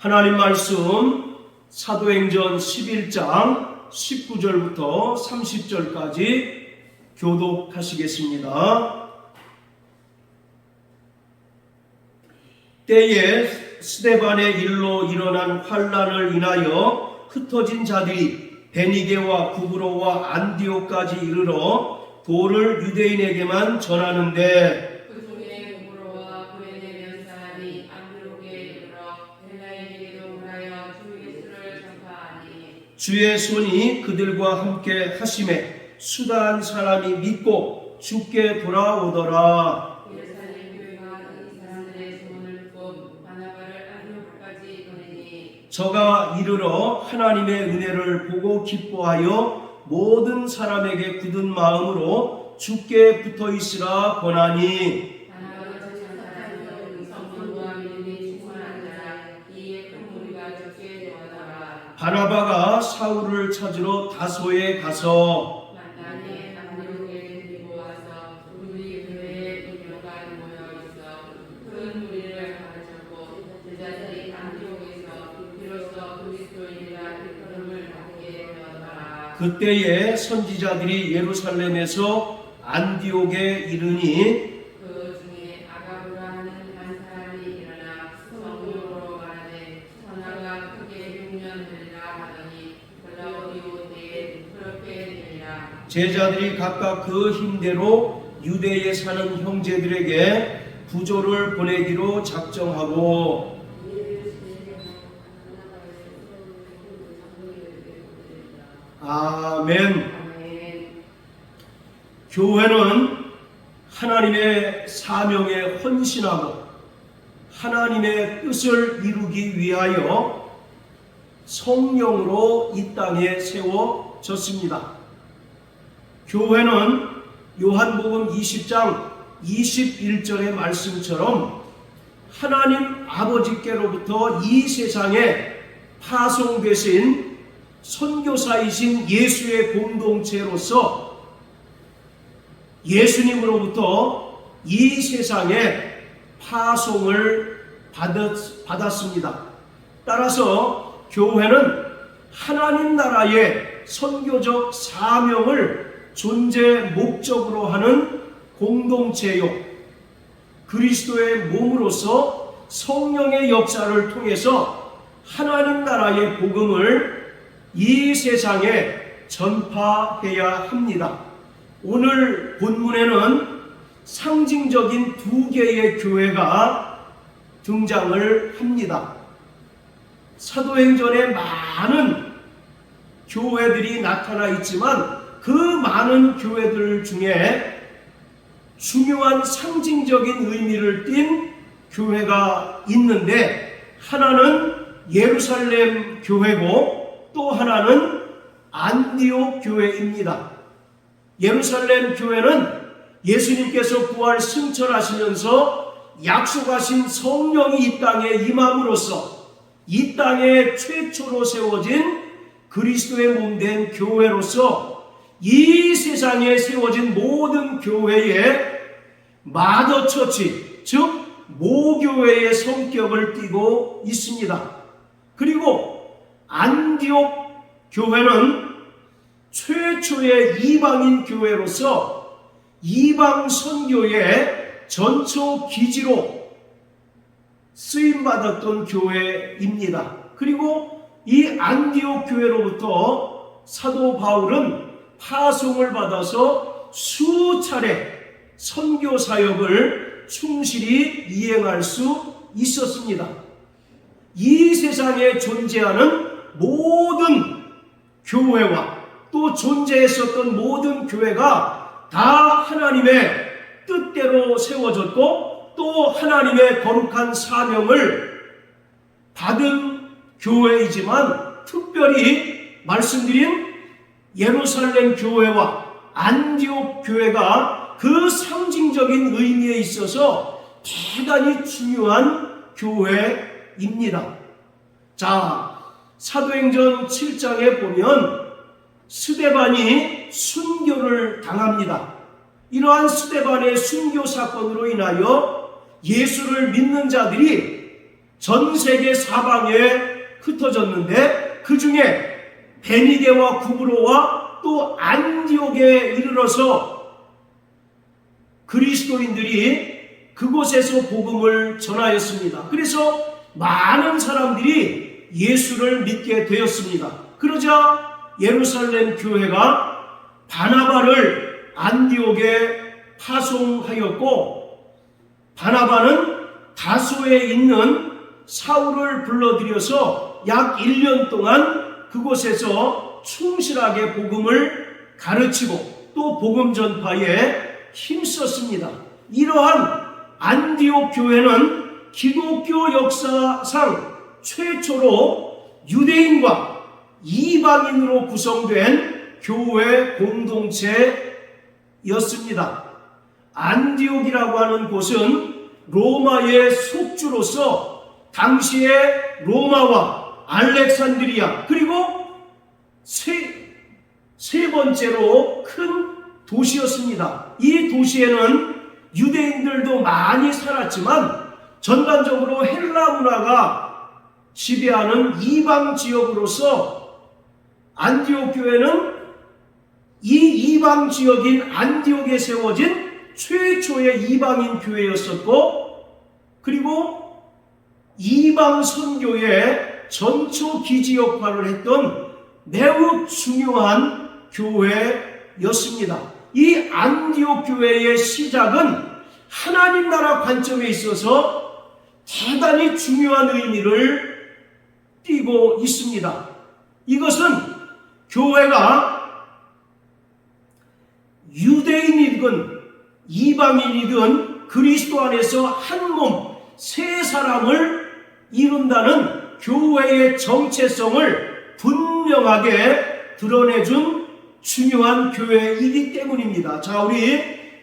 하나님 말씀 사도행전 11장 19절부터 30절까지 교독하시겠습니다. 때에 스데반의 일로 일어난 환난을 인하여 흩어진 자들이 베니게와 구브로와 안디옥까지 이르러 도를 유대인에게만 전하는데 그 중에 구브로와 구레네 몇 사람이 안디옥에 이르러 헬라인에게도 말하여 주 예수를 전파하니 주의 손이 그들과 함께 하심에 수다한 사람이 믿고 주께 돌아오더라. 예루살렘 교회가 이 사람들의 소문을 듣고 바나바를 안디옥까지 보내니 저가 이르러 하나님의 은혜를 보고 기뻐하여 모든 사람에게 굳은 마음으로 주께 붙어 있으라 권하니 바나바가 전 사람으로 성령과 믿음이 충만한 자라 이에 큰 무리가 적게 모아더라. 바나바가 사울을 찾으러 다소에 가서 만나니 안디옥에 데리고 와서 우리 교회에 분명가 모여 있어 큰 무리를 가르쳤고 제자들이 안디옥에서 비로소 그리스도인이라 일컬음을 받게 되었더라. 그때에 선지자들이 예루살렘에서 안디옥에 이르니 그 중에 아가브라 하는 한 사람이 일어나 성령으로 말하되 천하가 크게 흉년되리라 하더니 글라우디오 때에 그렇게 되리라. 제자들이 각각 그 힘대로 유대에 사는 형제들에게 부조를 보내기로 작정하고 아멘. 아멘. 교회는 하나님의 사명에 헌신하고 하나님의 뜻을 이루기 위하여 성령으로 이 땅에 세워졌습니다. 교회는 요한복음 20장 21절의 말씀처럼 하나님 아버지께로부터 이 세상에 파송되신 선교사이신 예수의 공동체로서 예수님으로부터 이 세상에 파송을 받았습니다. 따라서 교회는 하나님 나라의 선교적 사명을 존재 목적으로 하는 공동체요, 그리스도의 몸으로서 성령의 역사를 통해서 하나님 나라의 복음을 이 세상에 전파해야 합니다. 오늘 본문에는 상징적인 두 개의 교회가 등장을 합니다. 사도행전에 많은 교회들이 나타나 있지만 그 많은 교회들 중에 중요한 상징적인 의미를 띤 교회가 있는데 하나는 예루살렘 교회고 또 하나는 안디옥 교회입니다. 예루살렘 교회는 예수님께서 부활 승천하시면서 약속하신 성령이 이 땅에 임함으로써 이 땅에 최초로 세워진 그리스도의 몸된 교회로서 이 세상에 세워진 모든 교회의 마더처치, 즉 모교회의 성격을 띠고 있습니다. 그리고 안디옥 교회는 최초의 이방인 교회로서 이방 선교의 전초 기지로 쓰임받았던 교회입니다. 그리고 이 안디옥 교회로부터 사도 바울은 파송을 받아서 수차례 선교 사역을 충실히 이행할 수 있었습니다. 이 세상에 존재하는 모든 교회와 또 존재했었던 모든 교회가 다 하나님의 뜻대로 세워졌고 또 하나님의 거룩한 사명을 받은 교회이지만 특별히 말씀드린 예루살렘 교회와 안디옥 교회가 그 상징적인 의미에 있어서 대단히 중요한 교회입니다. 자, 사도행전 7장에 보면 스데반이 순교를 당합니다. 이러한 스데반의 순교 사건으로 인하여 예수를 믿는 자들이 전 세계 사방에 흩어졌는데 그 중에 베니게와 구브로와 또 안디옥에 이르러서 그리스도인들이 그곳에서 복음을 전하였습니다. 그래서 많은 사람들이 예수를 믿게 되었습니다. 그러자 예루살렘 교회가 바나바를 안디옥에 파송하였고, 바나바는 다소에 있는 사울을 불러들여서 약 1년 동안 그곳에서 충실하게 복음을 가르치고 또 복음 전파에 힘썼습니다. 이러한 안디옥 교회는 기독교 역사상 최초로 유대인과 이방인으로 구성된 교회 공동체였습니다. 안디옥이라고 하는 곳은 로마의 속주로서 당시에 로마와 알렉산드리아 그리고 세 번째로 큰 도시였습니다. 이 도시에는 유대인들도 많이 살았지만 전반적으로 헬라 문화가 지배하는 이방 지역으로서 안디옥 교회는 이 이방 지역인 안디옥에 세워진 최초의 이방인 교회였었고, 그리고 이방 선교의 전초 기지 역할을 했던 매우 중요한 교회였습니다. 이 안디옥 교회의 시작은 하나님 나라 관점에 있어서 대단히 중요한 의미를 띠고 있습니다. 이것은 교회가 유대인이든 이방인이든 그리스도 안에서 한 몸, 세 사람을 이룬다는 교회의 정체성을 분명하게 드러내준 중요한 교회이기 때문입니다. 자, 우리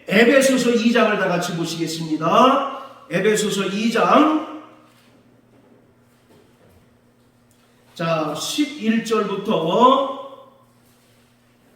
에베소서 2장을 다 같이 보시겠습니다. 에베소서 2장, 자, 11절부터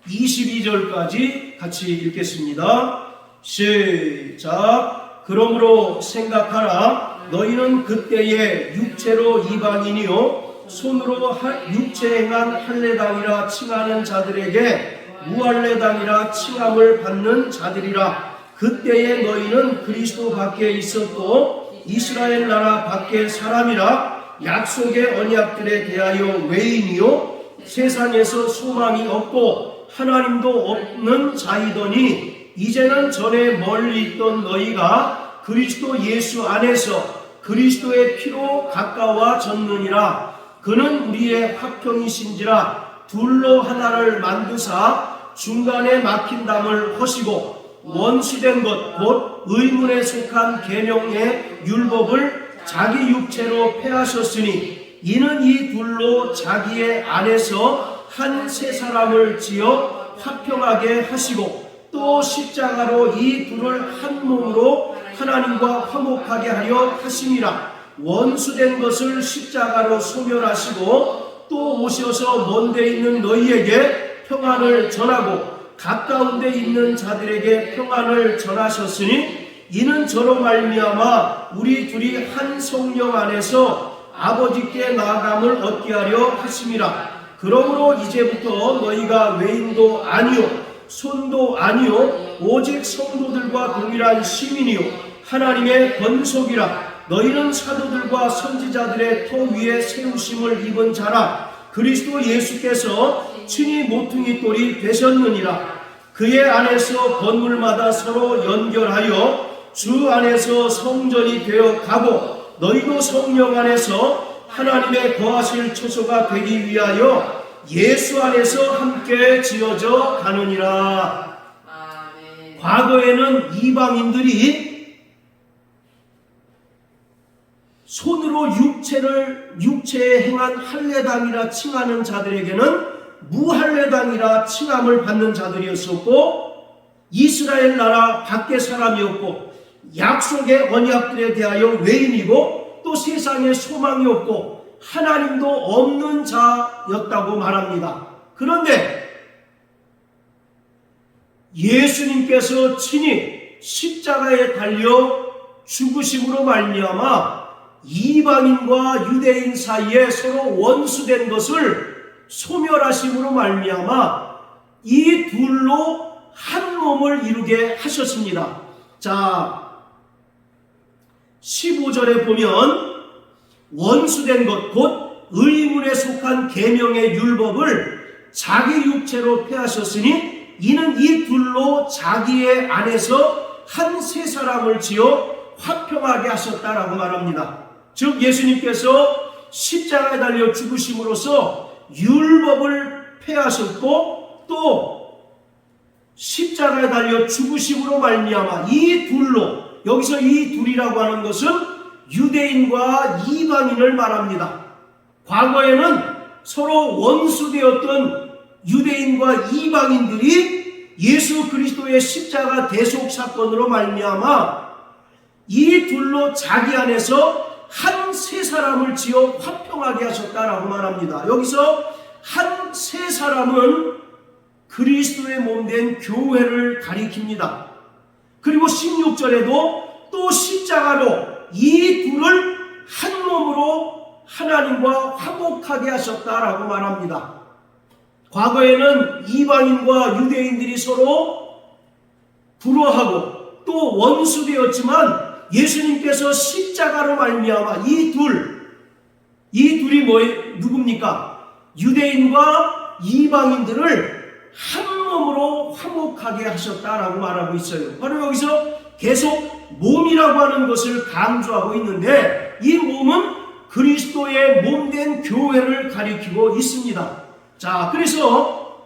22절까지 같이 읽겠습니다. 시작. 그러므로 생각하라. 너희는 그때에 육체로 이방인이요 손으로 육체 행한 할례당이라 칭하는 자들에게 무할례당이라 칭함을 받는 자들이라. 그때에 너희는 그리스도 밖에 있었고 이스라엘 나라 밖의 사람이라. 약속의 언약들에 대하여 외인이요 세상에서 소망이 없고 하나님도 없는 자이더니 이제는 전에 멀리 있던 너희가 그리스도 예수 안에서 그리스도의 피로 가까워졌느니라. 그는 우리의 화평이신지라. 둘로 하나를 만드사 중간에 막힌 담을 허시고 원수된 것 곧 의문에 속한 계명의 율법을 자기 육체로 폐하셨으니 이는 이 둘로 자기의 안에서 한 세 사람을 지어 화평하게 하시고 또 십자가로 이 둘을 한 몸으로 하나님과 화목하게 하려 하심이라. 원수된 것을 십자가로 소멸하시고 또 오셔서 먼데 있는 너희에게 평안을 전하고 가까운 데 있는 자들에게 평안을 전하셨으니 이는 저로 말미암아 우리 둘이 한 성령 안에서 아버지께 나아감을 얻게 하려 하심이라. 그러므로 이제부터 너희가 외인도 아니요 손도 아니요 오직 성도들과 동일한 시민이요 하나님의 권속이라. 너희는 사도들과 선지자들의 터 위에 세우심을 입은 자라. 그리스도 예수께서 친히 모퉁이 돌이 되셨느니라. 그의 안에서 건물마다 서로 연결하여 주 안에서 성전이 되어 가고 너희도 성령 안에서 하나님의 거하실 처소가 되기 위하여 예수 안에서 함께 지어져 가느니라. 아멘. 과거에는 이방인들이 손으로 육체에 행한 할례당이라 칭하는 자들에게는 무할례당이라 칭함을 받는 자들이었었고, 이스라엘 나라 밖의 사람이었고, 약속의 언약들에 대하여 외인이고 또 세상에 소망이 없고 하나님도 없는 자였다고 말합니다. 그런데 예수님께서 친히 십자가에 달려 죽으심으로 말미암아 이방인과 유대인 사이에 서로 원수된 것을 소멸하심으로 말미암아 이 둘로 한 몸을 이루게 하셨습니다. 자, 15절에 보면 원수된 것 곧 의문에 속한 계명의 율법을 자기 육체로 폐하셨으니 이는 이 둘로 자기의 안에서 한 세 사람을 지어 화평하게 하셨다라고 말합니다. 즉 예수님께서 십자가에 달려 죽으심으로써 율법을 폐하셨고 또 십자가에 달려 죽으심으로 말미암아 이 둘로, 여기서 이 둘이라고 하는 것은 유대인과 이방인을 말합니다. 과거에는 서로 원수되었던 유대인과 이방인들이 예수 그리스도의 십자가 대속 사건으로 말미암아 이 둘로 자기 안에서 한 세 사람을 지어 화평하게 하셨다라고 말합니다. 여기서 한 세 사람은 그리스도의 몸된 교회를 가리킵니다. 그리고 16절에도 또 십자가로 이 둘을 한 몸으로 하나님과 화목하게 하셨다라고 말합니다. 과거에는 이방인과 유대인들이 서로 불화하고 또 원수되었지만 예수님께서 십자가로 말미암아 이 둘이 누굽니까? 유대인과 이방인들을 한 몸으로 화목하게 하셨다라고 말하고 있어요. 바로 여기서 계속 몸이라고 하는 것을 강조하고 있는데 이 몸은 그리스도의 몸된 교회를 가리키고 있습니다. 자, 그래서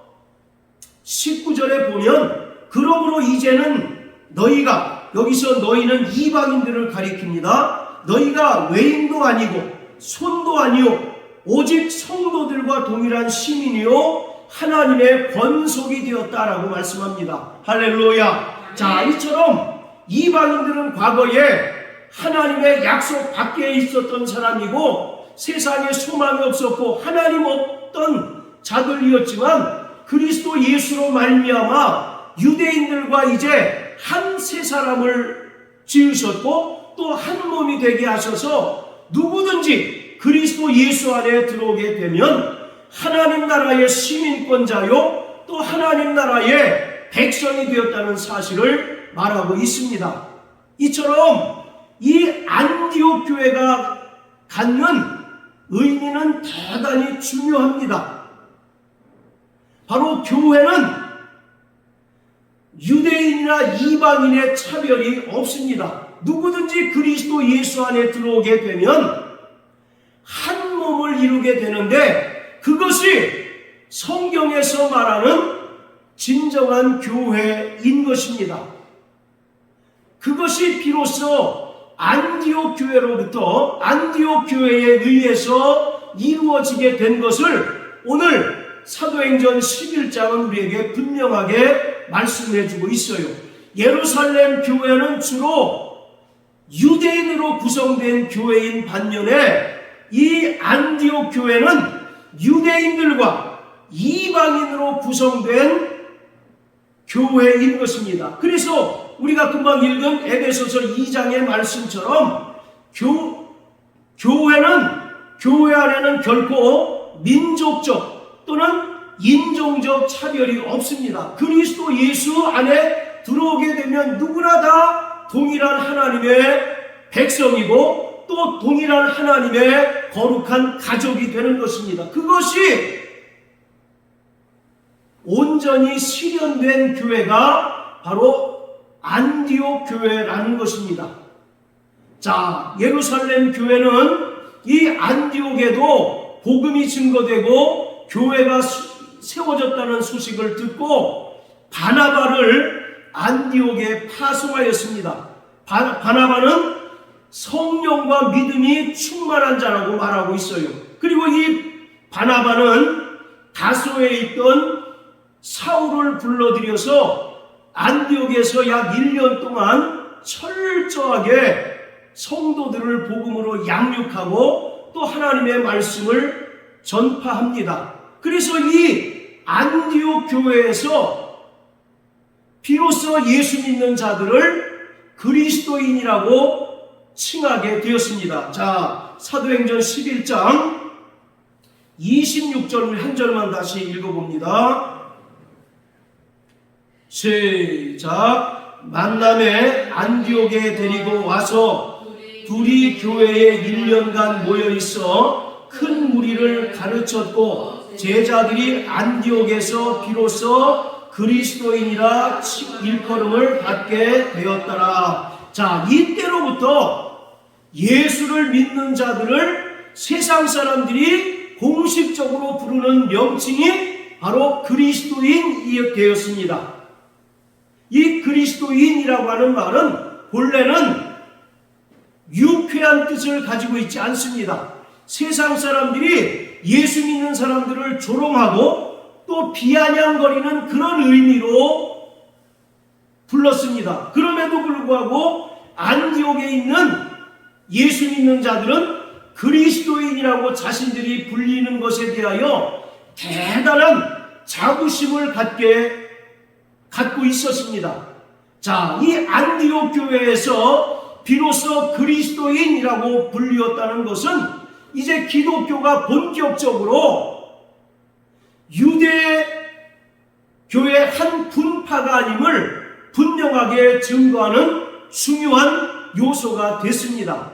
19절에 보면 그러므로 이제는 너희가, 여기서 너희는 이방인들을 가리킵니다. 너희가 외인도 아니고 손도 아니요 오직 성도들과 동일한 시민이요 하나님의 권속이 되었다라고 말씀합니다. 할렐루야. 자, 이처럼 이방인들은 과거에 하나님의 약속 밖에 있었던 사람이고 세상에 소망이 없었고 하나님 없던 자들이었지만 그리스도 예수로 말미암아 유대인들과 이제 한 세 사람을 지으셨고 또 한 몸이 되게 하셔서 누구든지 그리스도 예수 안에 들어오게 되면 하나님 나라의 시민권자요 또 하나님 나라의 백성이 되었다는 사실을 말하고 있습니다. 이처럼 이 안디옥 교회가 갖는 의미는 대단히 중요합니다. 바로 교회는 유대인이나 이방인의 차별이 없습니다. 누구든지 그리스도 예수 안에 들어오게 되면 한 몸을 이루게 되는데 그것이 성경에서 말하는 진정한 교회인 것입니다. 그것이 비로소 안디옥 교회로부터 안디옥 교회에 의해서 이루어지게 된 것을 오늘 사도행전 11장은 우리에게 분명하게 말씀해주고 있어요. 예루살렘 교회는 주로 유대인으로 구성된 교회인 반면에 이 안디옥 교회는 유대인들과 이방인으로 구성된 교회인 것입니다. 그래서 우리가 금방 읽은 에베소서 2장의 말씀처럼 교회 안에는 결코 민족적 또는 인종적 차별이 없습니다. 그리스도 예수 안에 들어오게 되면 누구나 다 동일한 하나님의 백성이고 또 동일한 하나님의 거룩한 가족이 되는 것입니다. 그것이 온전히 실현된 교회가 바로 안디옥 교회라는 것입니다. 자, 예루살렘 교회는 이 안디옥에도 복음이 증거되고 교회가 세워졌다는 소식을 듣고 바나바를 안디옥에 파송하였습니다. 바나바는 성령과 믿음이 충만한 자라고 말하고 있어요. 그리고 이 바나바는 다소에 있던 사울을 불러들여서 안디옥에서 약 1년 동안 철저하게 성도들을 복음으로 양육하고 또 하나님의 말씀을 전파합니다. 그래서 이 안디옥 교회에서 비로소 예수 믿는 자들을 그리스도인이라고 칭하게 되었습니다. 자, 사도행전 11장 26절 한 절만 다시 읽어봅니다. 시작. 만남에 안디옥에 데리고 와서 둘이 교회에 1년간 모여 있어 큰 무리를 가르쳤고 제자들이 안디옥에서 비로소 그리스도인이라 일컬음을 받게 되었더라. 자, 이때로부터 예수를 믿는 자들을 세상 사람들이 공식적으로 부르는 명칭이 바로 그리스도인이 되었습니다. 이 그리스도인이라고 하는 말은 본래는 유쾌한 뜻을 가지고 있지 않습니다. 세상 사람들이 예수 믿는 사람들을 조롱하고 또 비아냥거리는 그런 의미로 불렀습니다. 그럼에도 불구하고 안디옥에 있는 예수 믿는 자들은 그리스도인이라고 자신들이 불리는 것에 대하여 대단한 자부심을 갖고 있었습니다. 자, 이 안디옥 교회에서 비로소 그리스도인이라고 불리었다는 것은 이제 기독교가 본격적으로 유대 교회의 한 분파가 아님을 분명하게 증거하는 중요한 요소가 됐습니다.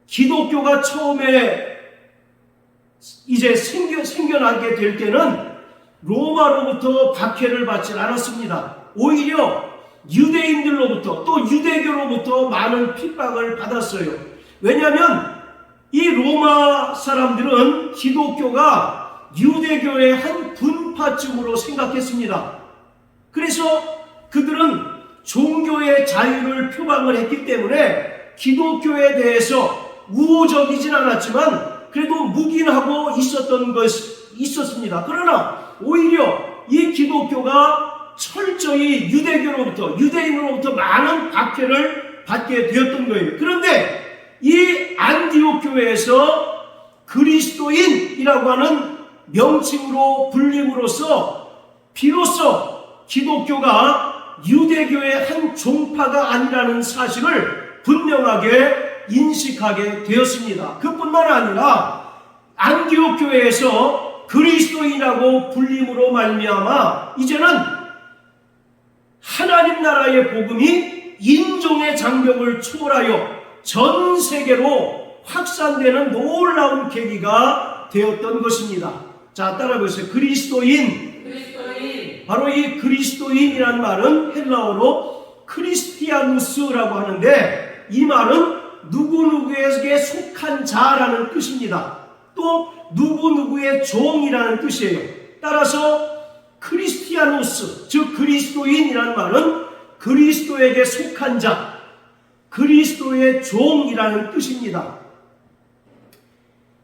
기독교가 처음에 이제 생겨나게 될 때는 로마로부터 박해를 받지 않았습니다. 오히려 유대인들로부터 또 유대교로부터 많은 핍박을 받았어요. 왜냐하면 이 로마 사람들은 기독교가 유대교의 한 분파쯤으로 생각했습니다. 그래서 그들은 종교의 자유를 표방을 했기 때문에 기독교에 대해서 우호적이진 않았지만 그래도 묵인하고 있었습니다. 그러나 오히려 이 기독교가 철저히 유대인으로부터 많은 박해를 받게 되었던 거예요. 그런데 이 안디옥 교회에서 그리스도인이라고 하는 명칭으로 불림으로써 비로소 기독교가 유대교의 한 종파가 아니라는 사실을 분명하게 인식하게 되었습니다. 그뿐만 아니라 안디옥 교회에서 그리스도인이라고 불림으로 말미암아 이제는 하나님 나라의 복음이 인종의 장벽을 초월하여 전 세계로 확산되는 놀라운 계기가 되었던 것입니다. 자, 따라 보세요. 그리스도인. 바로 이 그리스도인이란 말은 헬라어로 크리스티아누스라고 하는데 이 말은 누구누구에게 속한 자라는 뜻입니다. 또 누구누구의 종이라는 뜻이에요. 따라서 크리스티아누스, 즉 그리스도인이란 말은 그리스도에게 속한 자, 그리스도의 종이라는 뜻입니다.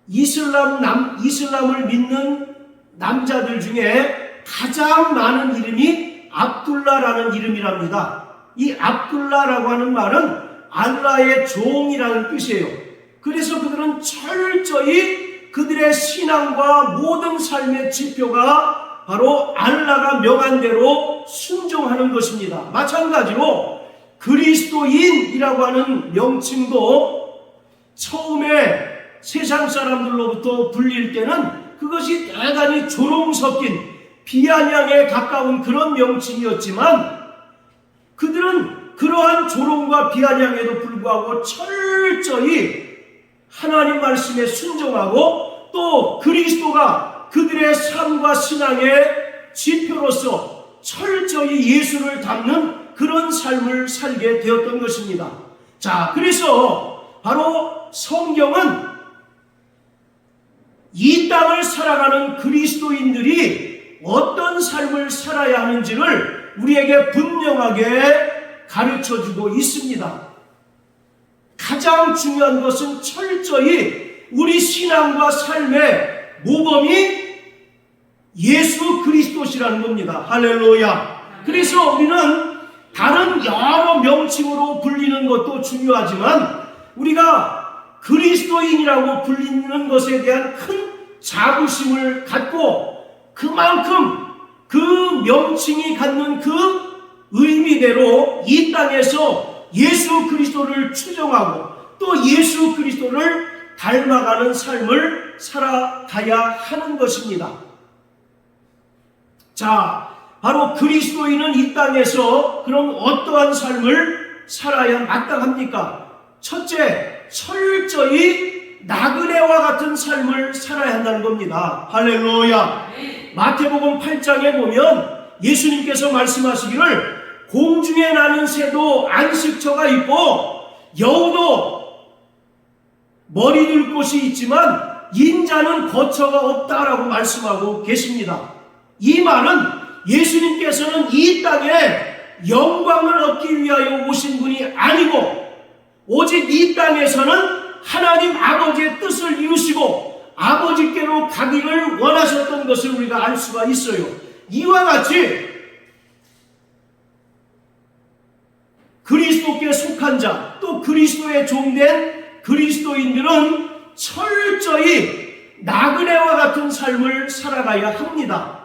이슬람을 믿는 남자들 중에 가장 많은 이름이 압둘라라는 이름이랍니다. 이 압둘라라고 하는 말은 알라의 종이라는 뜻이에요. 그래서 그들은 철저히 그들의 신앙과 모든 삶의 지표가 바로 알라가 명한 대로 순종하는 것입니다. 마찬가지로 그리스도인이라고 하는 명칭도 처음에 세상 사람들로부터 불릴 때는 그것이 대단히 조롱 섞인 비아냥에 가까운 그런 명칭이었지만 그들은 그러한 조롱과 비아냥에도 불구하고 철저히 하나님 말씀에 순종하고 또 그리스도가 그들의 삶과 신앙의 지표로서 철저히 예수를 닮는 그런 삶을 살게 되었던 것입니다. 자, 그래서 바로 성경은 이 땅을 살아가는 그리스도인들이 어떤 삶을 살아야 하는지를 우리에게 분명하게 가르쳐주고 있습니다. 가장 중요한 것은 철저히 우리 신앙과 삶의 모범이 예수 그리스도시라는 겁니다. 할렐루야. 그래서 우리는 다른 여러 명칭으로 불리는 것도 중요하지만 우리가 그리스도인이라고 불리는 것에 대한 큰 자부심을 갖고 그만큼 그 명칭이 갖는 그 의미대로 이 땅에서 예수 그리스도를 추종하고 또 예수 그리스도를 닮아가는 삶을 살아가야 하는 것입니다. 자, 바로 그리스도인은 이 땅에서 그럼 어떠한 삶을 살아야 마땅합니까? 첫째, 철저히 나그네와 같은 삶을 살아야 한다는 겁니다. 할렐루야. 마태복음 8장에 보면 예수님께서 말씀하시기를 공중에 나는 새도 안식처가 있고 여우도 머리 둘 곳이 있지만 인자는 거처가 없다라고 말씀하고 계십니다. 이 말은 예수님께서는 이 땅에 영광을 얻기 위하여 오신 분이 아니고 오직 이 땅에서는 하나님 아버지의 뜻을 이루시고 아버지께로 가기를 원하셨던 것을 우리가 알 수가 있어요. 이와 같이 그리스도께 속한 자, 또 그리스도의 종된 그리스도인들은 철저히 나그네와 같은 삶을 살아가야 합니다.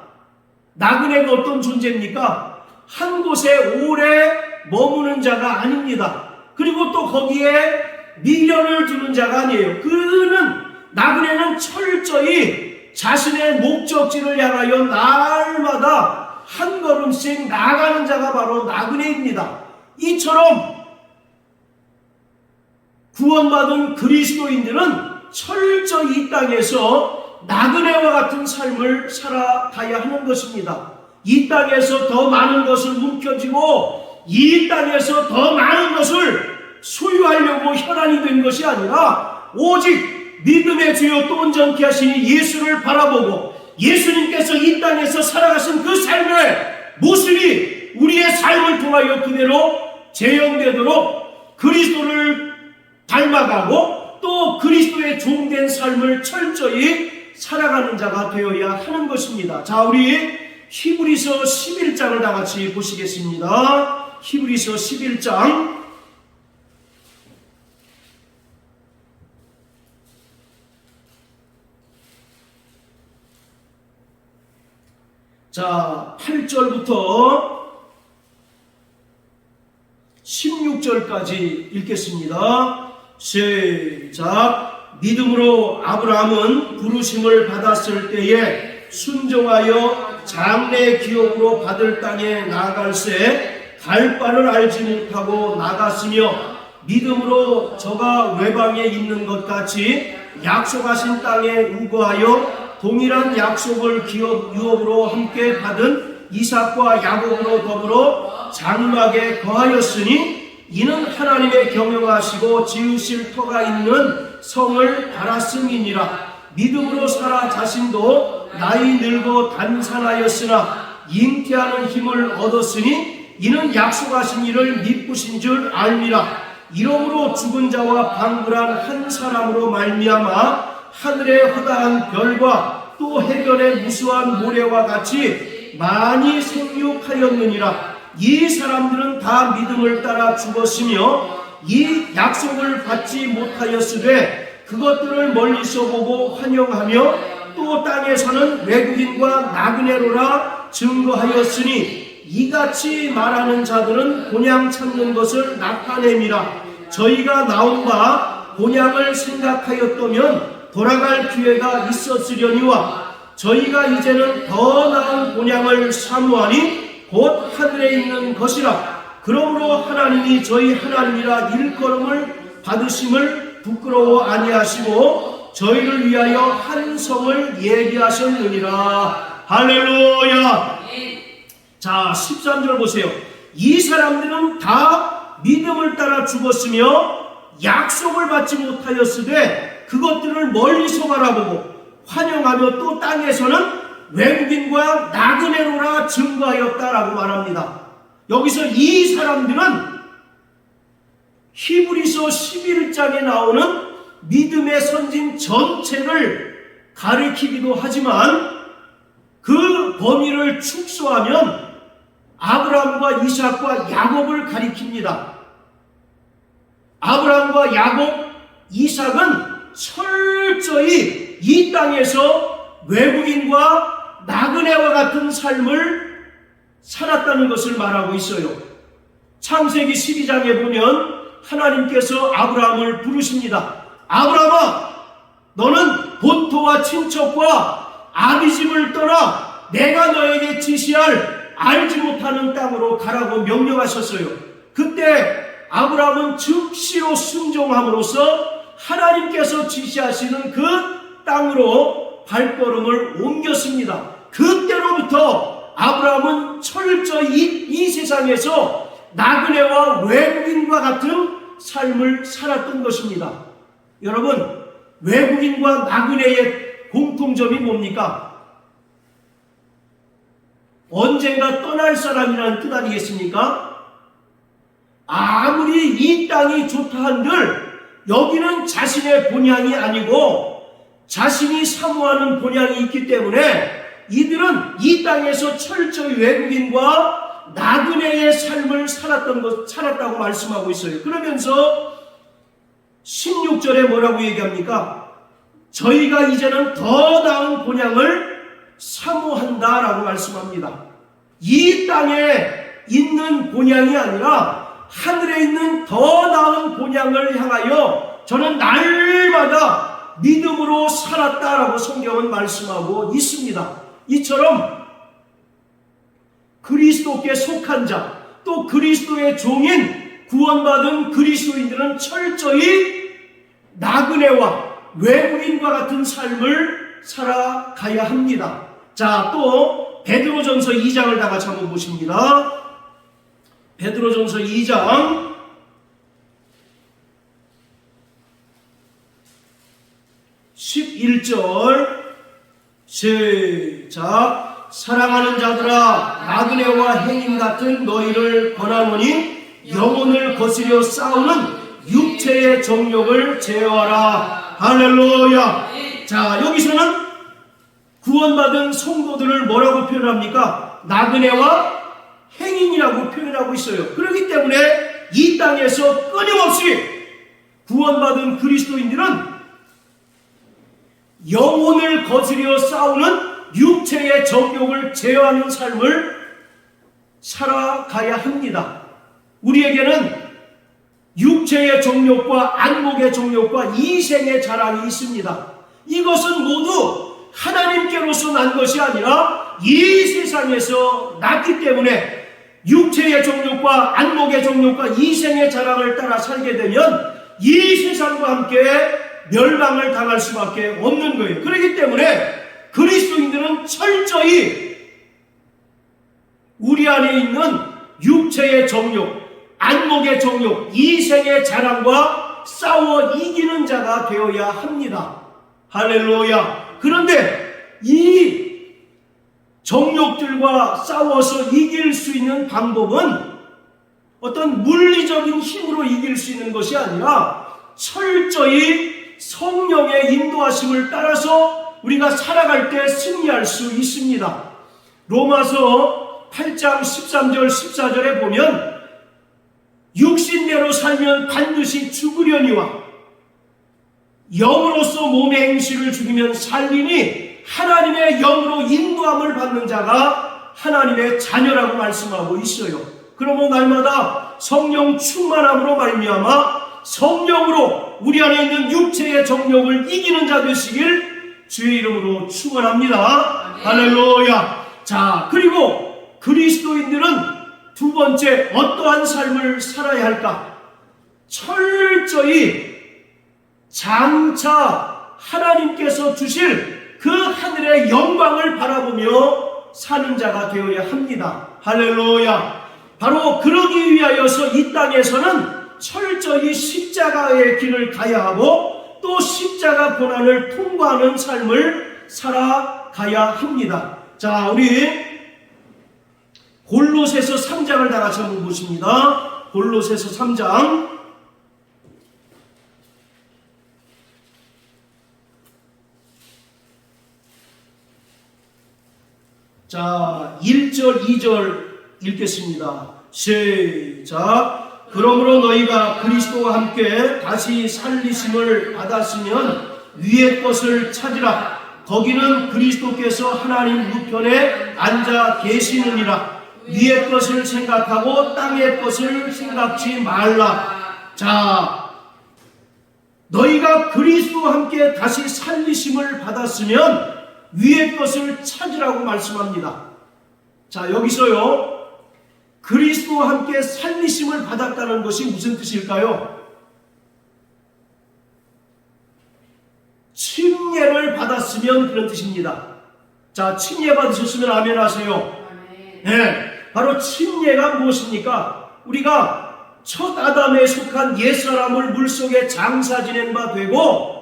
나그네가 어떤 존재입니까? 한 곳에 오래 머무는 자가 아닙니다. 그리고 또 거기에 미련을 두는 자가 아니에요. 나그네는 철저히 자신의 목적지를 향하여 날마다 한 걸음씩 나아가는 자가 바로 나그네입니다. 이처럼 구원받은 그리스도인들은 철저히 이 땅에서 나그네와 같은 삶을 살아가야 하는 것입니다. 이 땅에서 더 많은 것을 움켜쥐고 이 땅에서 더 많은 것을 소유하려고 혈안이 된 것이 아니라 오직 믿음의 주요 또 온전케 하시니 예수를 바라보고 예수님께서 이 땅에서 살아가신 그 삶의 모습이 우리의 삶을 통하여 그대로 재현되도록 그리스도를 닮아가고 또 그리스도의 종된 삶을 철저히 살아가는 자가 되어야 하는 것입니다. 자, 우리 히브리서 11장을 다 같이 보시겠습니다. 히브리서 11장 자, 8절부터 16절까지 읽겠습니다. 시작. 믿음으로 아브라함은 부르심을 받았을 때에 순종하여 장래 기업으로 받을 땅에 나아갈새 갈 바를 알지 못하고 나갔으며 믿음으로 저가 외방에 있는 것 같이 약속하신 땅에 우거하여 동일한 약속을 유업으로 함께 받은 이삭과 야곱으로 더불어 장막에 거하였으니 이는 하나님의 경영하시고 지으실 터가 있는 성을 바랐음이니라. 믿음으로 사라 자신도 나이 늙어 단산하였으나 잉태하는 힘을 얻었으니 이는 약속하신 이를 믿으신 줄 알미라. 이러므로 죽은 자와 방불한 한 사람으로 말미암아 하늘의 허다한 별과 또 해변의 무수한 모래와 같이 많이 생육하였느니라. 이 사람들은 다 믿음을 따라 죽었으며 이 약속을 받지 못하였으되 그것들을 멀리서 보고 환영하며 또 땅에서는 외국인과 나그네로라 증거하였으니 이같이 말하는 자들은 곤양 찾는 것을 나타냄이라. 저희가 나온 바 곤양을 생각하였다면 돌아갈 기회가 있었으려니와 저희가 이제는 더 나은 곤양을 사모하니 곧 하늘에 있는 것이라. 그러므로 하나님이 저희 하나님이라 일컬음을 받으심을 부끄러워 아니하시고 저희를 위하여 한 성을 예비하셨느니라. 할렐루야. 자, 13절 보세요. 이 사람들은 다 믿음을 따라 죽었으며 약속을 받지 못하였으되 그것들을 멀리서 바라보고 환영하며 또 땅에서는 외국인과 나그네로라 증거하였다라고 말합니다. 여기서 이 사람들은 히브리서 11장에 나오는 믿음의 선진 전체를 가리키기도 하지만 그 범위를 축소하면 아브라함과 이삭과 야곱을 가리킵니다. 아브라함과 야곱, 이삭은 철저히 이 땅에서 외국인과 나그네와 같은 삶을 살았다는 것을 말하고 있어요. 창세기 12장에 보면 하나님께서 아브라함을 부르십니다. 아브라함아, 너는 본토와 친척과 아비 집을 떠나 내가 너에게 지시할 알지 못하는 땅으로 가라고 명령하셨어요. 그때 아브라함은 즉시로 순종함으로써 하나님께서 지시하시는 그 땅으로 발걸음을 옮겼습니다. 그때로부터 아브라함은 철저히 이 세상에서 나그네와 외국인과 같은 삶을 살았던 것입니다. 여러분, 외국인과 나그네의 공통점이 뭡니까? 언젠가 떠날 사람이라는 뜻 아니겠습니까? 아무리 이 땅이 좋다 한들 여기는 자신의 본향이 아니고 자신이 사모하는 본향이 있기 때문에 이들은 이 땅에서 철저히 외국인과 나그네의 삶을 살았다고 말씀하고 있어요. 그러면서 16절에 뭐라고 얘기합니까? 저희가 이제는 더 나은 본향을 사모한다라고 말씀합니다. 이 땅에 있는 본향이 아니라 하늘에 있는 더 나은 본향을 향하여 저는 날마다 믿음으로 살았다라고 성경은 말씀하고 있습니다. 이처럼 그리스도께 속한 자, 또 그리스도의 종인 구원받은 그리스도인들은 철저히 나그네와 외국인과 같은 삶을 살아가야 합니다. 자, 또 베드로전서 2장을 다 같이 한번 보십니다. 베드로전서 2장 11절 시작. 사랑하는 자들아, 나그네와 행인 같은 너희를 권하노니 영혼을 거스려 싸우는 육체의 정욕을 제어하라. 할렐루야. 자, 여기서는 구원받은 성도들을 뭐라고 표현합니까? 나그네와 행인이라고 표현하고 있어요. 그렇기 때문에 이 땅에서 끊임없이 구원받은 그리스도인들은 영혼을 거스려 싸우는 육체의 정욕을 제어하는 삶을 살아가야 합니다. 우리에게는 육체의 정욕과 안목의 정욕과 이생의 자랑이 있습니다. 이것은 모두 하나님께로서 난 것이 아니라 이 세상에서 났기 때문에 육체의 정욕과 안목의 정욕과 이생의 자랑을 따라 살게 되면 이 세상과 함께 멸망을 당할 수밖에 없는 거예요. 그렇기 때문에 그리스도인들은 철저히 우리 안에 있는 육체의 정욕, 안목의 정욕, 이생의 자랑과 싸워 이기는 자가 되어야 합니다. 할렐루야. 그런데 이 정욕들과 싸워서 이길 수 있는 방법은 어떤 물리적인 힘으로 이길 수 있는 것이 아니라 철저히 성령의 인도하심을 따라서 우리가 살아갈 때 승리할 수 있습니다. 로마서 8장 13절 14절에 보면 육신대로 살면 반드시 죽으려니와 영으로서 몸의 행실을 죽이면 살리니 하나님의 영으로 인도함을 받는 자가 하나님의 자녀라고 말씀하고 있어요. 그러면 날마다 성령 충만함으로 말미암아 성령으로 우리 안에 있는 육체의 정욕을 이기는 자 되시길 주의 이름으로 축원합니다. 할렐루야. 자, 그리고 그리스도인들은 두 번째 어떠한 삶을 살아야 할까? 철저히 장차 하나님께서 주실 그 하늘의 영광을 바라보며 사는 자가 되어야 합니다. 할렐루야. 바로 그러기 위하여서 이 땅에서는 철저히 십자가의 길을 가야 하고 또 십자가 고난을 통과하는 삶을 살아가야 합니다. 자, 우리 골로새서 3장을 다 같이 한번 보십니다. 골로새서 3장 자, 1절 2절 읽겠습니다. 시작. 그러므로 너희가 그리스도와 함께 다시 살리심을 받았으면 위의 것을 찾으라. 거기는 그리스도께서 하나님 우편에 앉아 계시느니라. 위의 것을 생각하고 땅의 것을 생각지 말라. 자, 너희가 그리스도와 함께 다시 살리심을 받았으면 위의 것을 찾으라고 말씀합니다. 자, 여기서요, 그리스도와 함께 살리심을 받았다는 것이 무슨 뜻일까요? 침례를 받았으면 그런 뜻입니다. 자, 침례 받으셨으면 아멘 하세요. 네, 바로 침례가 무엇입니까? 우리가 첫 아담에 속한 옛사람을 물속에 장사 지낸 바 되고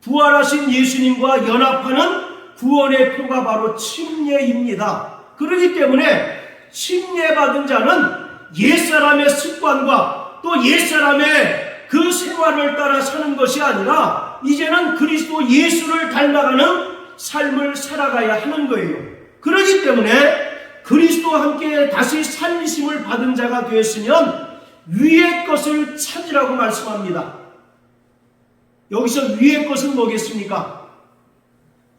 부활하신 예수님과 연합하는 구원의 표가 바로 침례입니다. 그렇기 때문에 침례받은 자는 옛사람의 습관과 또 옛사람의 그 생활을 따라 사는 것이 아니라 이제는 그리스도 예수를 닮아가는 삶을 살아가야 하는 거예요. 그렇기 때문에 그리스도와 함께 다시 살리심을 받은 자가 되었으면 위의 것을 찾으라고 말씀합니다. 여기서 위의 것은 뭐겠습니까?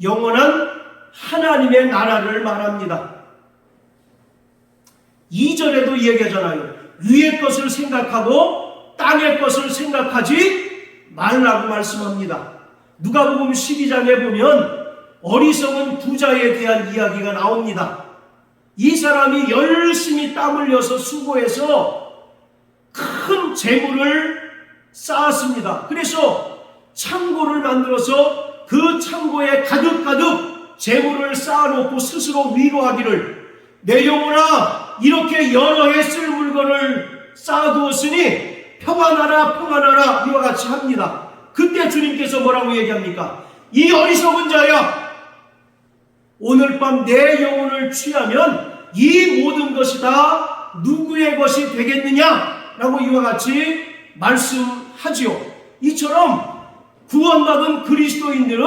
영원한 하나님의 나라를 말합니다. 2절에도 얘기하잖아요. 위의 것을 생각하고 땅의 것을 생각하지 말라고 말씀합니다. 누가복음 12장에 보면 어리석은 부자에 대한 이야기가 나옵니다. 이 사람이 열심히 땀 흘려서 수고해서 큰 재물을 쌓았습니다. 그래서 창고를 만들어서 그 창고에 가득가득 재물을 쌓아놓고 스스로 위로하기를, 내 영혼아, 이렇게 여러 해 쓸 물건을 쌓아두었으니 평안하라 평안하라, 이와 같이 합니다. 그때 주님께서 뭐라고 얘기합니까? 이 어리석은 자야, 오늘 밤 내 영혼을 취하면 이 모든 것이 다 누구의 것이 되겠느냐? 라고 이와 같이 말씀하지요. 이처럼 구원받은 그리스도인들은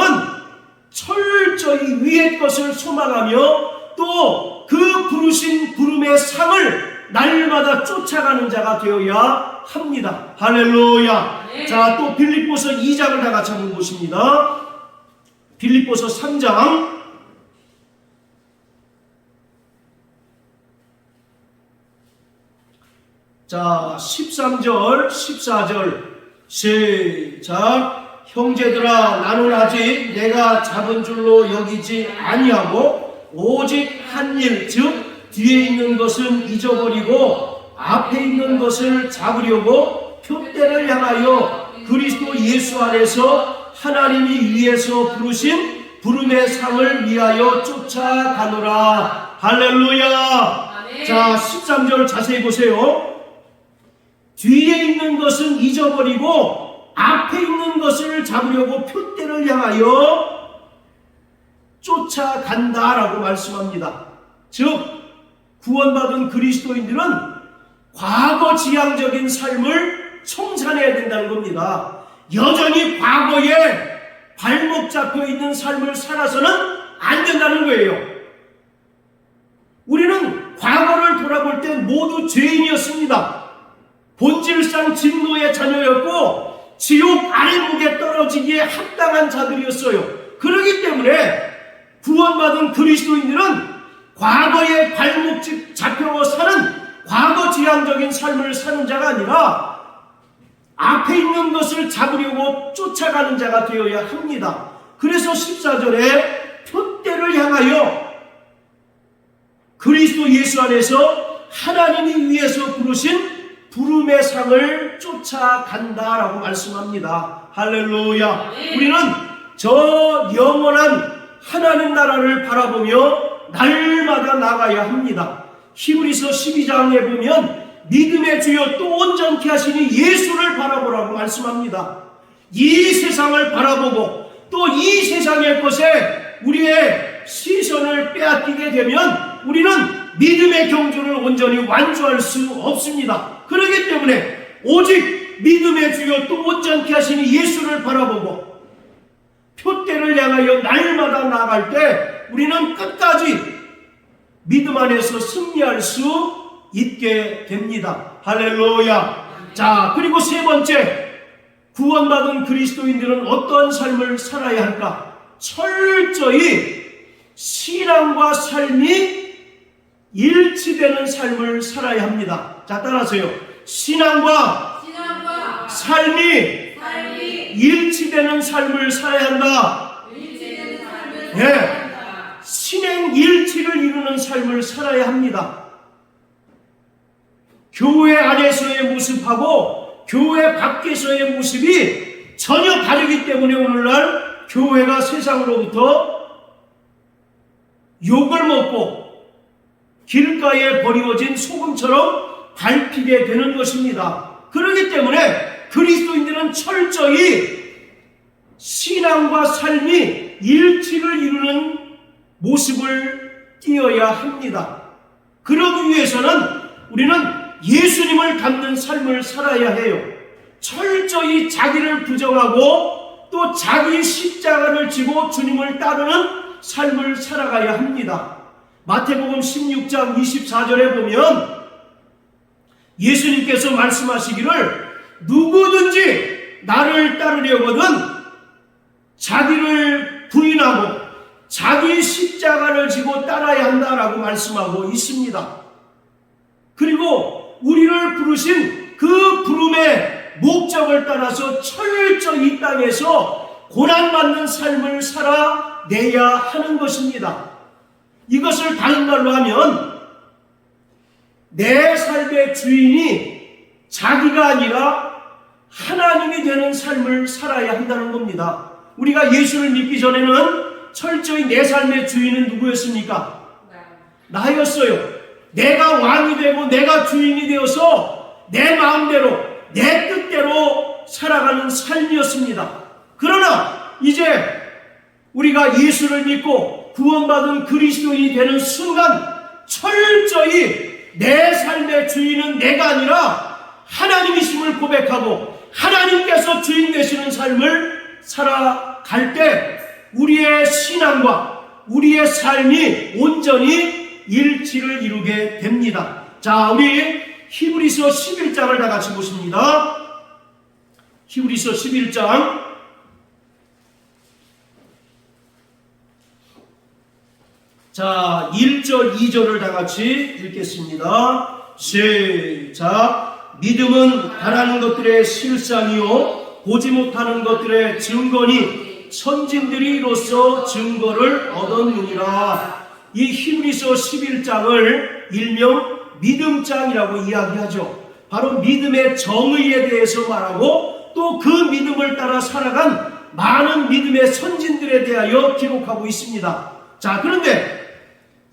철저히 위의 것을 소망하며 또 그 부르신 부름의 상을 날마다 쫓아가는 자가 되어야 합니다. 할렐루야. 네. 자, 또 빌립보서 2장을 다 같이 한번 보십니다. 빌립보서 3장 자, 13절, 14절 시작. 형제들아, 나는 아직 내가 잡은 줄로 여기지 아니하고 오직 한 일, 즉 뒤에 있는 것은 잊어버리고 앞에 있는 것을 잡으려고 표대를 향하여 그리스도 예수 안에서 하나님이 위에서 부르신 부름의 상을 위하여 쫓아가노라. 할렐루야. 자, 13절 자세히 보세요. 뒤에 있는 것은 잊어버리고 앞에 있는 것을 잡으려고 표대를 향하여 쫓아간다라고 말씀합니다. 즉, 구원받은 그리스도인들은 과거 지향적인 삶을 청산해야 된다는 겁니다. 여전히 과거에 발목 잡혀 있는 삶을 살아서는 안 된다는 거예요. 우리는 과거를 돌아볼 때 모두 죄인이었습니다. 본질상 진노의 자녀였고 지옥 아래목에 떨어지기에 합당한 자들이었어요. 그렇기 때문에 구원받은 그리스도인들은 과거에 발목 잡혀 사는 과거 지향적인 삶을 사는 자가 아니라 앞에 있는 것을 잡으려고 쫓아가는 자가 되어야 합니다. 그래서 14절에 표대를 향하여 그리스도 예수 안에서 하나님이 위에서 부르신 부름의 상을 쫓아간다라고 말씀합니다. 할렐루야. 우리는 저 영원한 하나님 나라를 바라보며 날마다 나가야 합니다. 히브리서 12장에 보면 믿음의 주여 또 온전케 하시니 예수를 바라보라고 말씀합니다. 이 세상을 바라보고 또 이 세상의 것에 우리의 시선을 빼앗기게 되면 우리는 믿음의 경주를 온전히 완주할 수 없습니다. 그렇기 때문에 오직 믿음의 주여 또 온전케 하시니 예수를 바라보고 표대를 향하여 날마다 나아갈 때 우리는 끝까지 믿음 안에서 승리할 수 있게 됩니다. 할렐루야. 자, 그리고 세 번째, 구원받은 그리스도인들은 어떠한 삶을 살아야 할까? 철저히 신앙과 삶이 일치되는 삶을 살아야 합니다. 자, 따라서요. 신앙과 삶이 일치되는 삶을 살아야 한다. 네. 신행 일치를 이루는 삶을 살아야 합니다. 교회 안에서의 모습하고 교회 밖에서의 모습이 전혀 다르기 때문에 오늘날 교회가 세상으로부터 욕을 먹고 길가에 버리워진 소금처럼 밟히게 되는 것입니다. 그렇기 때문에 그리스도인들은 철저히 신앙과 삶이 일치를 이루는 모습을 띄어야 합니다. 그러기 위해서는 우리는 예수님을 닮는 삶을 살아야 해요. 철저히 자기를 부정하고 또 자기 십자가를 지고 주님을 따르는 삶을 살아가야 합니다. 마태복음 16장 24절에 보면 예수님께서 말씀하시기를 누구든지 나를 따르려거든 자기를 부인하고 자기 십자가를 지고 따라야 한다라고 말씀하고 있습니다. 그리고 우리를 부르신 그 부름의 목적을 따라서 철저히 이 땅에서 고난받는 삶을 살아내야 하는 것입니다. 이것을 다른 말로 하면 내 삶의 주인이 자기가 아니라 하나님이 되는 삶을 살아야 한다는 겁니다. 우리가 예수를 믿기 전에는 철저히 내 삶의 주인은 누구였습니까? 나였어요. 내가 왕이 되고 내가 주인이 되어서 내 마음대로 내 뜻대로 살아가는 삶이었습니다. 그러나 이제 우리가 예수를 믿고 구원받은 그리스도인이 되는 순간 철저히 내 삶의 주인은 내가 아니라 하나님이심을 고백하고 하나님께서 주인 되시는 삶을 살아갈 때 우리의 신앙과 우리의 삶이 온전히 일치를 이루게 됩니다. 자, 우리 히브리서 11장을 다 같이 보십니다. 히브리서 11장 자, 1절 2절을 다 같이 읽겠습니다. 시작. 믿음은 바라는 것들의 실상이요 보지 못하는 것들의 증거니 선진들이 이로써 증거를 얻었느니라. 이 히브리서 11장을 일명 믿음장이라고 이야기하죠. 바로 믿음의 정의에 대해서 말하고 또 그 믿음을 따라 살아간 많은 믿음의 선진들에 대하여 기록하고 있습니다. 자, 그런데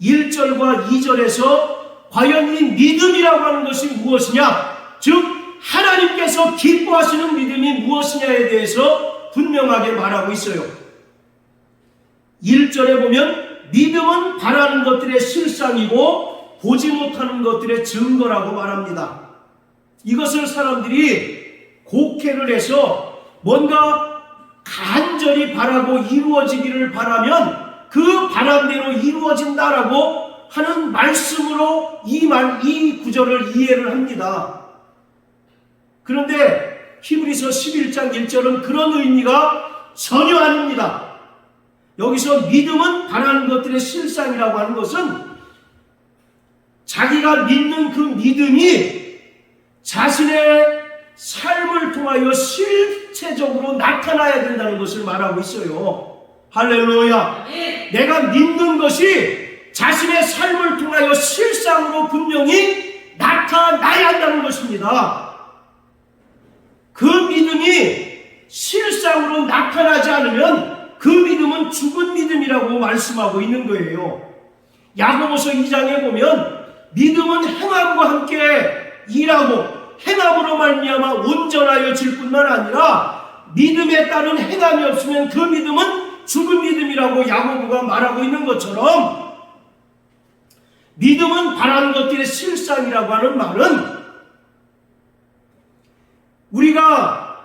1절과 2절에서 과연 이 믿음이라고 하는 것이 무엇이냐, 즉 하나님께서 기뻐하시는 믿음이 무엇이냐에 대해서 분명하게 말하고 있어요. 1절에 보면 믿음은 바라는 것들의 실상이고 보지 못하는 것들의 증거라고 말합니다. 이것을 사람들이 곡해를 해서 뭔가 간절히 바라고 이루어지기를 바라면 그 바람대로 이루어진다라고 하는 말씀으로 이 구절을 이해를 합니다. 그런데 히브리서 11장 1절은 그런 의미가 전혀 아닙니다. 여기서 믿음은 바라는 것들의 실상이라고 하는 것은 자기가 믿는 그 믿음이 자신의 삶을 통하여 실체적으로 나타나야 된다는 것을 말하고 있어요. 할렐루야. 내가 믿는 것이 자신의 삶을 통하여 실상으로 분명히 나타나야 한다는 것입니다. 그 믿음이 실상으로 나타나지 않으면 그 믿음은 죽은 믿음이라고 말씀하고 있는 거예요. 야고보서 2장에 보면 믿음은 행함과 함께 일하고 행함으로 말미암아 온전하여질 뿐만 아니라 믿음에 따른 행함이 없으면 그 믿음은 죽은 믿음이라고 야고보가 말하고 있는 것처럼 믿음은 바라는 것들의 실상이라고 하는 말은 우리가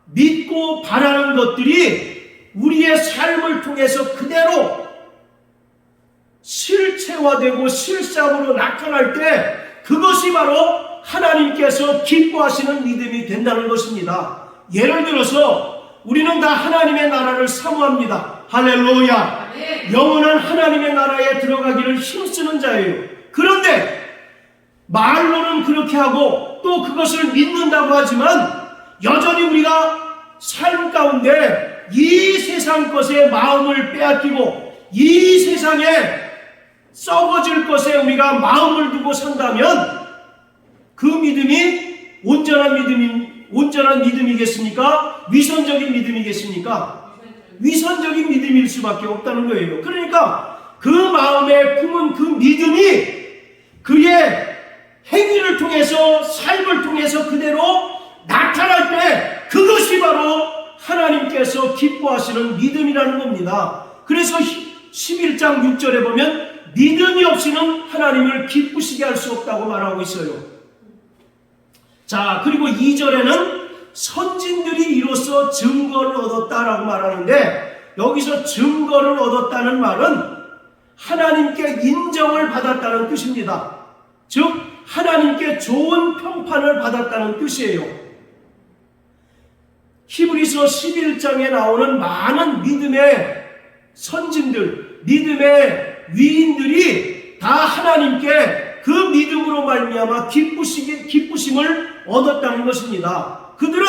믿고 바라는 것들이 우리의 삶을 통해서 그대로 실체화되고 실상으로 나타날 때 그것이 바로 하나님께서 기뻐하시는 믿음이 된다는 것입니다. 예를 들어서 우리는 다 하나님의 나라를 사모합니다. 할렐루야. 영원한 하나님의 나라에 들어가기를 힘쓰는 자예요. 그런데 말로는 그렇게 하고 또 그것을 믿는다고 하지만 여전히 우리가 삶 가운데 이 세상 것에 마음을 빼앗기고 이 세상에 썩어질 것에 우리가 마음을 두고 산다면 그 믿음이 온전한 믿음이겠습니까? 위선적인 믿음이겠습니까? 위선적인 믿음일 수밖에 없다는 거예요. 그러니까 그 마음에 품은 그 믿음이 그의 행위를 통해서 삶을 통해서 그대로 나타날 때 그것이 바로 하나님께서 기뻐하시는 믿음이라는 겁니다. 그래서 11장 6절에 보면 믿음이 없이는 하나님을 기쁘시게 할 수 없다고 말하고 있어요. 자, 그리고 2절에는 선진들이 이로써 증거를 얻었다라고 말하는데 여기서 증거를 얻었다는 말은 하나님께 인정을 받았다는 뜻입니다. 즉 하나님께 좋은 평판을 받았다는 뜻이에요. 히브리서 11장에 나오는 많은 믿음의 선진들, 믿음의 위인들이 다 하나님께 그 믿음으로 말미암아 기쁘심을 얻었다는 것입니다. 그들은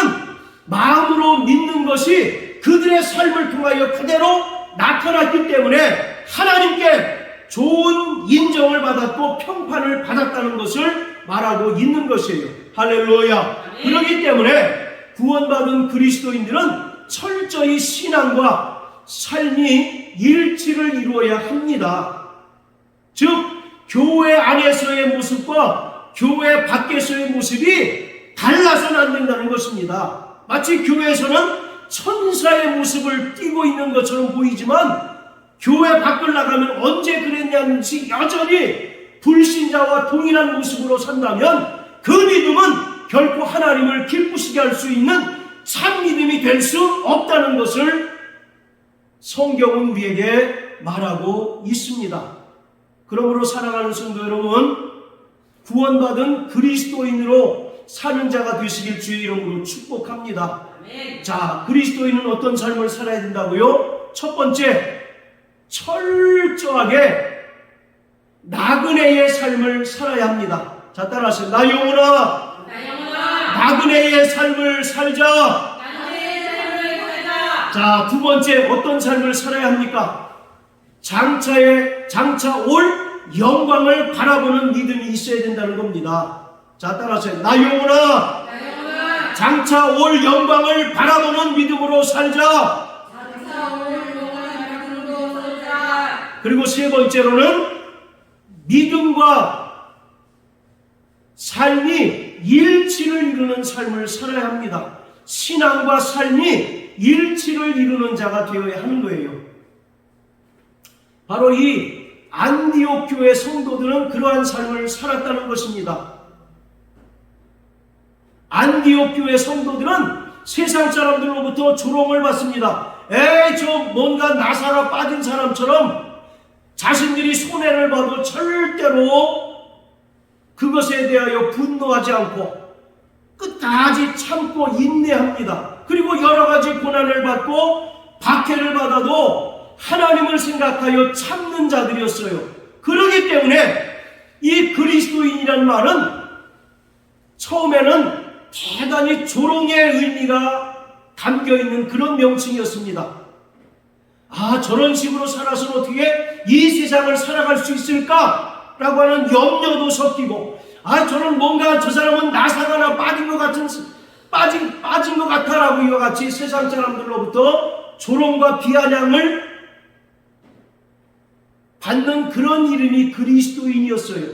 마음으로 믿는 것이 그들의 삶을 통하여 그대로 나타났기 때문에 하나님께 좋은 인정을 받았고 평판을 받았다는 것을 말하고 있는 것이에요. 할렐루야. 그렇기 때문에 구원받은 그리스도인들은 철저히 신앙과 삶이 일치를 이루어야 합니다. 즉 교회 안에서의 모습과 교회 밖에서의 모습이 달라서는 안 된다는 것입니다. 마치 교회에서는 천사의 모습을 띠고 있는 것처럼 보이지만 교회 밖을 나가면 언제 그랬냐는 듯이 여전히 불신자와 동일한 모습으로 산다면 그 믿음은 결코 하나님을 기쁘시게 할 수 있는 참 믿음이 될 수 없다는 것을 성경은 우리에게 말하고 있습니다. 그러므로 사랑하는 성도 여러분, 구원받은 그리스도인으로 사는 자가 되시길 주의 이름으로 축복합니다. 자, 그리스도인은 어떤 삶을 살아야 된다고요? 첫 번째, 철저하게 나그네의 삶을 살아야 합니다. 자, 따라하세요. 나 영혼아, 나그네의 삶을 살자. 자, 두 번째, 어떤 삶을 살아야 합니까? 장차 올 영광을 바라보는 믿음이 있어야 된다는 겁니다. 자, 따라하세요. 나 영혼아, 장차 올 영광을 바라보는 믿음으로 살자. 그리고 세 번째로는 믿음과 삶이 일치를 이루는 삶을 살아야 합니다. 신앙과 삶이 일치를 이루는 자가 되어야 하는 거예요. 바로 이 안디옥 교회 성도들은 그러한 삶을 살았다는 것입니다. 안디옥 교회 성도들은 세상 사람들로부터 조롱을 받습니다. 에이, 저 뭔가 나사가 빠진 사람처럼 자신들이 손해를 봐도 절대로 그것에 대하여 분노하지 않고 끝까지 참고 인내합니다. 그리고 여러 가지 고난을 받고 박해를 받아도 하나님을 생각하여 참는 자들이었어요. 그렇기 때문에 이 그리스도인이란 말은 처음에는 대단히 조롱의 의미가 담겨있는 그런 명칭이었습니다. 아, 저런 식으로 살아서는 어떻게 이 세상을 살아갈 수 있을까? 라고 하는 염려도 섞이고, 아, 저는 뭔가 저 사람은 나사가 하나 빠진 것 같아 라고 이와 같이 세상 사람들로부터 조롱과 비아냥을 받는 그런 이름이 그리스도인이었어요.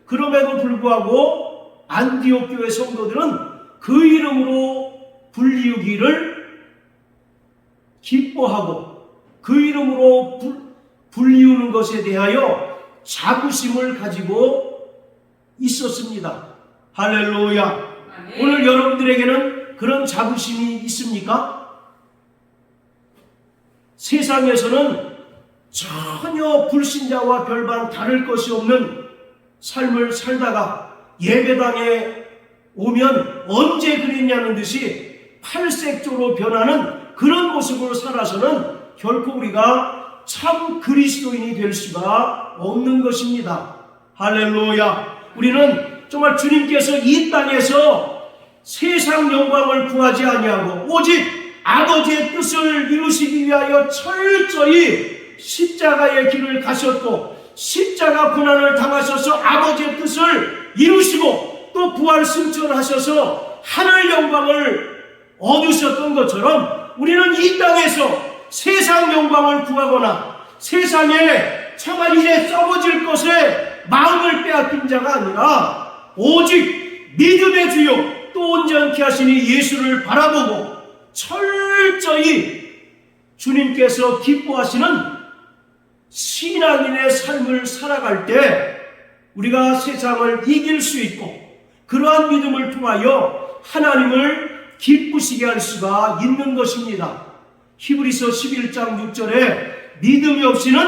그럼에도 불구하고 안디옥 교회 성도들은 그 이름으로 불리우기를 기뻐하고 그 이름으로 불리우는 것에 대하여 자부심을 가지고 있었습니다. 할렐루야. 아멘. 오늘 여러분들에게는 그런 자부심이 있습니까? 세상에서는 전혀 불신자와 별반 다를 것이 없는 삶을 살다가 예배당에 오면 언제 그랬냐는 듯이 팔색조로 변하는 그런 모습으로 살아서는 결코 우리가 참 그리스도인이 될 수가 없는 것입니다. 할렐루야. 우리는 정말 주님께서 이 땅에서 세상 영광을 구하지 아니하고 오직 아버지의 뜻을 이루시기 위하여 철저히 십자가의 길을 가셨고 십자가 고난을 당하셔서 아버지의 뜻을 이루시고 또 부활 승천하셔서 하늘 영광을 얻으셨던 것처럼 우리는 이 땅에서 세상 영광을 구하거나 세상에 정말 이제 썩어질 것에 마음을 빼앗긴 자가 아니라 오직 믿음의 주요 또 온전케 하시니 예수를 바라보고 철저히 주님께서 기뻐하시는 신앙인의 삶을 살아갈 때 우리가 세상을 이길 수 있고 그러한 믿음을 통하여 하나님을 기쁘시게 할 수가 있는 것입니다. 히브리서 11장 6절에 믿음이 없이는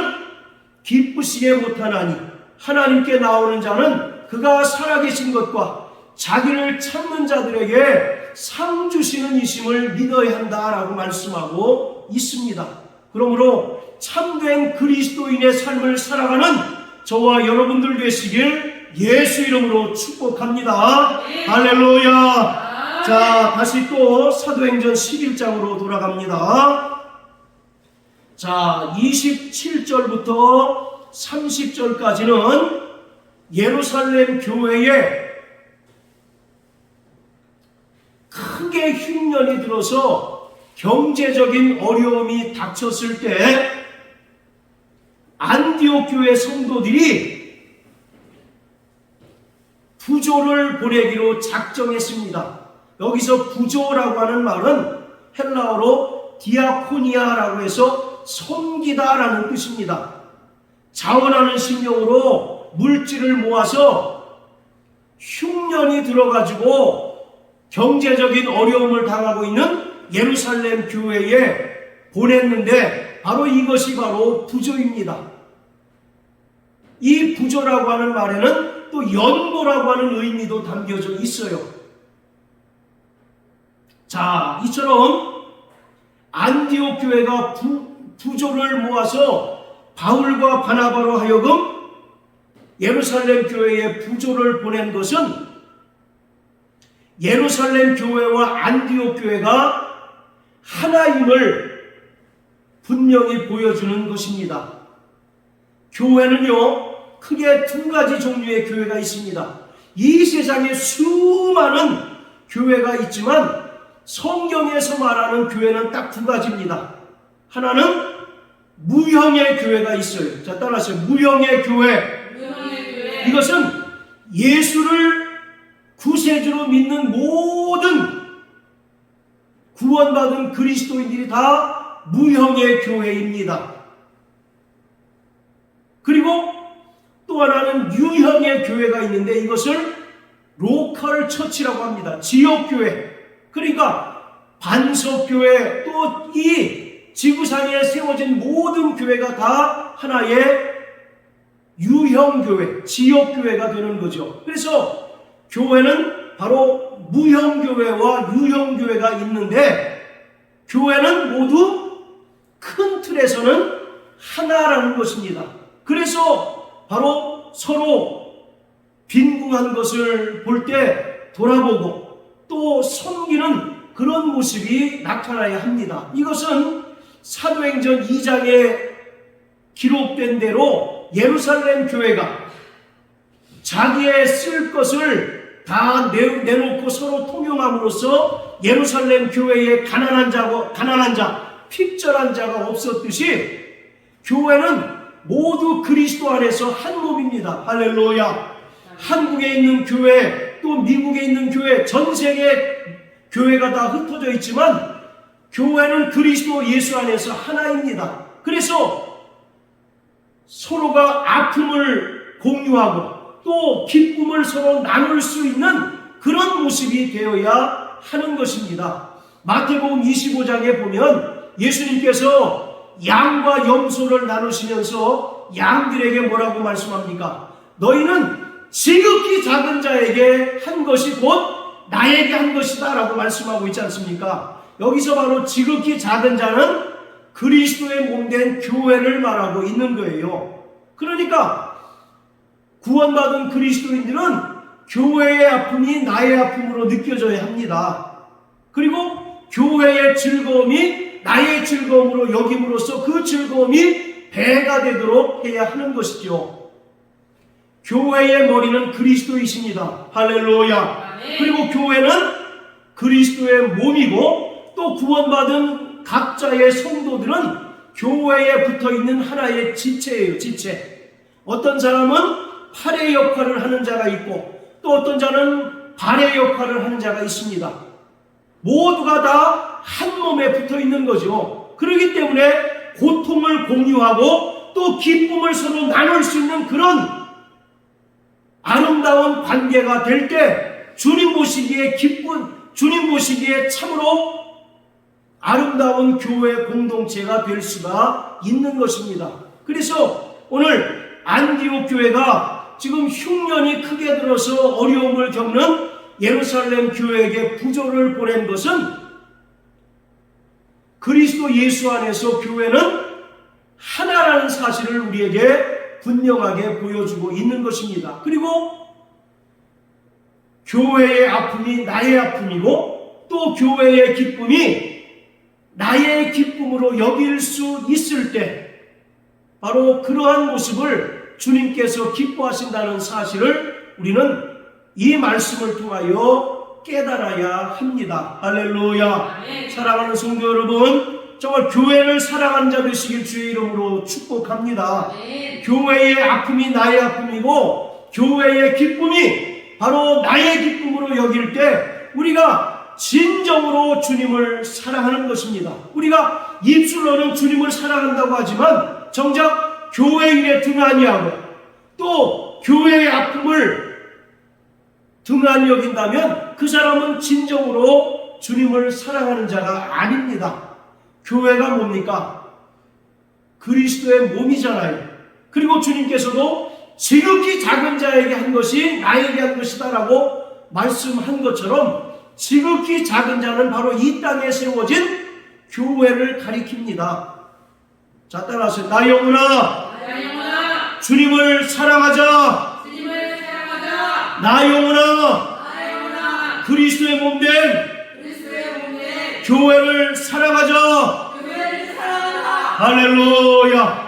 기쁘시게 못하나니 하나님께 나오는 자는 그가 살아계신 것과 자기를 찾는 자들에게 상 주시는 이심을 믿어야 한다라고 말씀하고 있습니다. 그러므로 참된 그리스도인의 삶을 살아가는 저와 여러분들 되시길 예수 이름으로 축복합니다. 할렐루야. 자, 다시 또 사도행전 11장으로 돌아갑니다. 자, 27절부터 30절까지는 예루살렘 교회에 크게 흉년이 들어서 경제적인 어려움이 닥쳤을 때 안디옥 교회 성도들이 부조를 보내기로 작정했습니다. 여기서 부조라고 하는 말은 헬라어로 디아코니아라고 해서 섬기다라는 뜻입니다. 자원하는 심령으로 물질을 모아서 흉년이 들어가지고 경제적인 어려움을 당하고 있는 예루살렘 교회에 보냈는데 바로 이것이 바로 부조입니다. 이 부조라고 하는 말에는 또 연고라고 하는 의미도 담겨져 있어요. 자, 이처럼 안디옥 교회가 부조를 모아서 바울과 바나바로 하여금 예루살렘 교회에 부조를 보낸 것은 예루살렘 교회와 안디옥 교회가 하나임을 분명히 보여주는 것입니다. 교회는요, 크게 두 가지 종류의 교회가 있습니다. 이 세상에 수많은 교회가 있지만 성경에서 말하는 교회는 딱 두 가지입니다. 하나는 무형의 교회가 있어요. 자, 따라하세요. 무형의 교회. 이것은 예수를 구세주로 믿는 모든 구원받은 그리스도인들이 다 무형의 교회입니다. 그리고 또 하나는 유형의 교회가 있는데 이것을 로컬 처치라고 합니다. 지역교회. 그러니까 반석교회, 또 이 지구상에 세워진 모든 교회가 다 하나의 유형교회, 지역교회가 되는 거죠. 그래서 교회는 바로 무형교회와 유형교회가 있는데 교회는 모두 큰 틀에서는 하나라는 것입니다. 그래서 바로 서로 빈궁한 것을 볼 때 돌아보고 또 섬기는 그런 모습이 나타나야 합니다. 이것은 사도행전 2장에 기록된 대로 예루살렘 교회가 자기의 쓸 것을 다 내놓고 서로 통용함으로써 예루살렘 교회에 가난한 자, 핍절한 자가 없었듯이 교회는 모두 그리스도 안에서 한 몸입니다. 할렐루야. 한국에 있는 교회, 또 미국에 있는 교회, 전 세계 교회가 다 흩어져 있지만 교회는 그리스도 예수 안에서 하나입니다. 그래서 서로가 아픔을 공유하고 또 기쁨을 서로 나눌 수 있는 그런 모습이 되어야 하는 것입니다. 마태복음 25장에 보면 예수님께서 양과 염소를 나누시면서 양들에게 뭐라고 말씀합니까? 너희는 지극히 작은 자에게 한 것이 곧 나에게 한 것이다 라고 말씀하고 있지 않습니까? 여기서 바로 지극히 작은 자는 그리스도의 몸된 교회를 말하고 있는 거예요. 그러니까 구원받은 그리스도인들은 교회의 아픔이 나의 아픔으로 느껴져야 합니다. 그리고 교회의 즐거움이 나의 즐거움으로 여김으로써 그 즐거움이 배가 되도록 해야 하는 것이죠. 교회의 머리는 그리스도이십니다. 할렐루야. 그리고 교회는 그리스도의 몸이고 또 구원받은 각자의 성도들은 교회에 붙어있는 하나의 지체예요. 지체. 어떤 사람은 팔의 역할을 하는 자가 있고 또 어떤 자는 발의 역할을 하는 자가 있습니다. 모두가 다 한 몸에 붙어 있는 거죠. 그렇기 때문에 고통을 공유하고 또 기쁨을 서로 나눌 수 있는 그런 아름다운 관계가 될 때 주님 보시기에 기쁜, 주님 보시기에 참으로 아름다운 교회 공동체가 될 수가 있는 것입니다. 그래서 오늘 안디옥 교회가 지금 흉년이 크게 들어서 어려움을 겪는 예루살렘 교회에게 부조를 보낸 것은 그리스도 예수 안에서 교회는 하나라는 사실을 우리에게 분명하게 보여주고 있는 것입니다. 그리고 교회의 아픔이 나의 아픔이고 또 교회의 기쁨이 나의 기쁨으로 여길 수 있을 때 바로 그러한 모습을 주님께서 기뻐하신다는 사실을 우리는 이 말씀을 통하여 깨달아야 합니다. 할렐루야. 사랑하는 성도 여러분, 정말 교회를 사랑하는 자 되시길 주의 이름으로 축복합니다. 교회의 아픔이 나의 아픔이고 교회의 기쁨이 바로 나의 기쁨으로 여길 때 우리가 진정으로 주님을 사랑하는 것입니다. 우리가 입술로는 주님을 사랑한다고 하지만 정작 교회 일에 등한히 하고 또 교회의 아픔을 등한히 여긴다면 그 사람은 진정으로 주님을 사랑하는 자가 아닙니다. 교회가 뭡니까? 그리스도의 몸이잖아요. 그리고 주님께서도 지극히 작은 자에게 한 것이 나에게 한 것이다 라고 말씀한 것처럼 지극히 작은 자는 바로 이 땅에 세워진 교회를 가리킵니다. 자, 따라하세요. 나 영혼아, 주님을 사랑하자. 나 영혼아, 그리스도의 몸된 교회를 사랑하자. 할렐루야.